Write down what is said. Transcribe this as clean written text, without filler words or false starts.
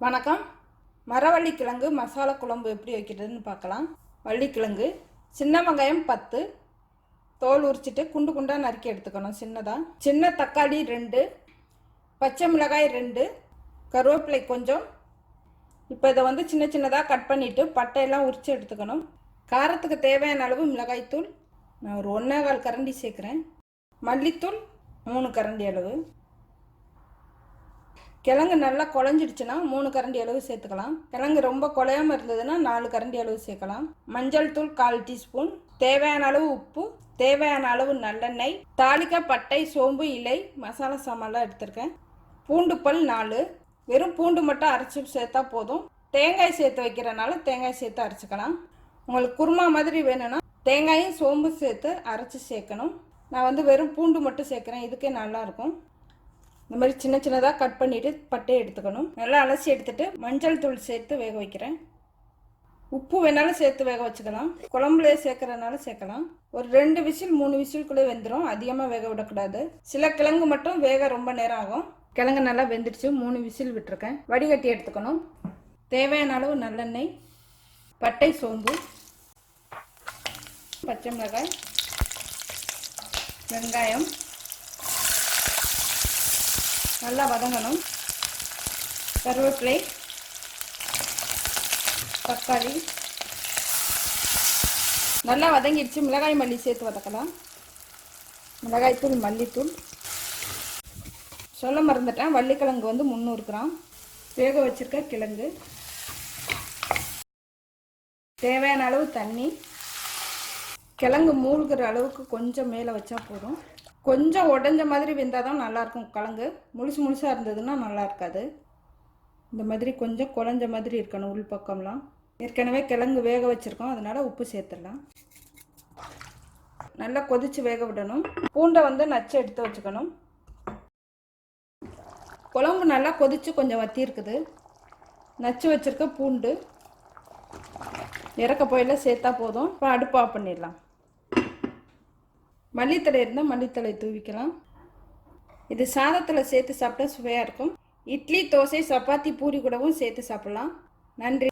வணக்கம். மரவள்ளி கிழங்கு மசாலா குழம்பு எப்படி வைக்கிறதுன்னு பார்க்கலாம். வள்ளிக்கிழங்கு, சின்ன வெங்காயம் 10, தோல் உரிச்சிட்டு குண்டு குண்டாக நறுக்கி எடுத்துக்கணும் சின்னதாக. சின்ன தக்காளி 2, பச்சை மிளகாய் 2, கருவேப்பிலை கொஞ்சம். இப்போ இதை சின்ன சின்னதாக கட் பண்ணிவிட்டு பட்டையெல்லாம் உரித்து எடுத்துக்கணும். காரத்துக்கு தேவையான அளவு மிளகாய்த்தூள் நான் ஒரு 1/4 கரண்டி சேர்க்குறேன். மல்லித்தூள் 3 கரண்டி அளவு. கிழங்கு நல்லா குழஞ்சிடுச்சுன்னா 3 கரண்டி அளவு சேர்த்துக்கலாம். கிழங்கு ரொம்ப குழையாமல் இருந்ததுன்னா 4 கரண்டி அளவு சேர்க்கலாம். மஞ்சள் தூள் 1/4 டீஸ்பூன், தேவையான அளவு உப்பு, தேவையான அளவு நல்லெண்ணெய், தாளிக்க பட்டை, சோம்பு, இலை, மசாலா சாமான்லாம் எடுத்திருக்கேன். பூண்டு பல் 4, வெறும் பூண்டு மட்டும் அரைச்சி சேர்த்தா போதும். தேங்காய் சேர்த்து வைக்கிறனால தேங்காய் சேர்த்து அரைச்சிக்கலாம். உங்களுக்கு குருமா மாதிரி வேணும்னா தேங்காயும் சோம்பு சேர்த்து அரைச்சி சேர்க்கணும். நான் வெறும் பூண்டு மட்டும் சேர்க்குறேன், இதுக்கே நல்லாயிருக்கும். இந்த மாதிரி சின்ன சின்னதாக கட் பண்ணிவிட்டு பட்டையை எடுத்துக்கணும். நல்லா அலசி எடுத்துகிட்டு மஞ்சள் தூள் சேர்த்து வேக வைக்கிறேன். உப்பு வேணாலும் சேர்த்து வேக வச்சுக்கலாம். குழம்புலேயே சேர்க்குறதுனால சேர்க்கலாம். ஒரு 2 விசில் 3 விசிலுக்குள்ளே வெந்துடும். அதிகமாக வேக விடக்கூடாது. சில கிழங்கு மட்டும் வேக ரொம்ப நேரம் ஆகும். கிழங்கு நல்லா வெந்துடுச்சு. 3 விசில் விட்டுருக்கேன். வடிகட்டி எடுத்துக்கணும். தேவையான அளவு நல்லெண்ணெய், பட்டை, சோம்பு, பச்சை மிளகாய், வெங்காயம் நல்லா வதங்கணும். கருவேப்பிலை, தக்காளி நல்லா வதங்கிடுச்சு. மிளகாய் மல்லி சேர்த்து வதக்கலாம். மிளகாய்த்தூள், மல்லித்தூள். சொல்ல மறந்துட்டேன், வள்ளிக்கிழங்கு 300 கிராம் வேக வச்சிருக்க கிழங்கு. தேவையான அளவு தண்ணி. கிழங்கு மூழ்கிற அளவுக்கு கொஞ்சம் மேலே வச்சா போதும். கொஞ்சம் உடஞ்ச மாதிரி வெந்தால் தான் நல்லாயிருக்கும். கிழங்கு முழுசாக இருந்ததுன்னா நல்லா இருக்காது. இந்த மாதிரி கொஞ்சம் குழஞ்ச மாதிரி இருக்கணும் உள் பக்கம்லாம். ஏற்கனவே கிழங்கு வேக வச்சுருக்கோம், அதனால் உப்பு சேர்த்துடலாம். நல்லா கொதித்து வேக விடணும். பூண்டை நச்சு எடுத்து வச்சுக்கணும். குழம்பு நல்லா கொதித்து கொஞ்சம் வற்றி இருக்குது. நச்சு வச்சுருக்க பூண்டு இறக்க போயில சேர்த்தா போதும். இப்போ அடுப்பு ஆஃப் பண்ணிடலாம். மல்லித்தழை இருந்தால் மல்லித்தழை தூவிக்கலாம். இது சாதத்தில் சேர்த்து சாப்பிட்டா சுவையாக இருக்கும். இட்லி, தோசை, சப்பாத்தி, பூரி கூடவும் சேர்த்து சாப்பிட்லாம். நன்றி.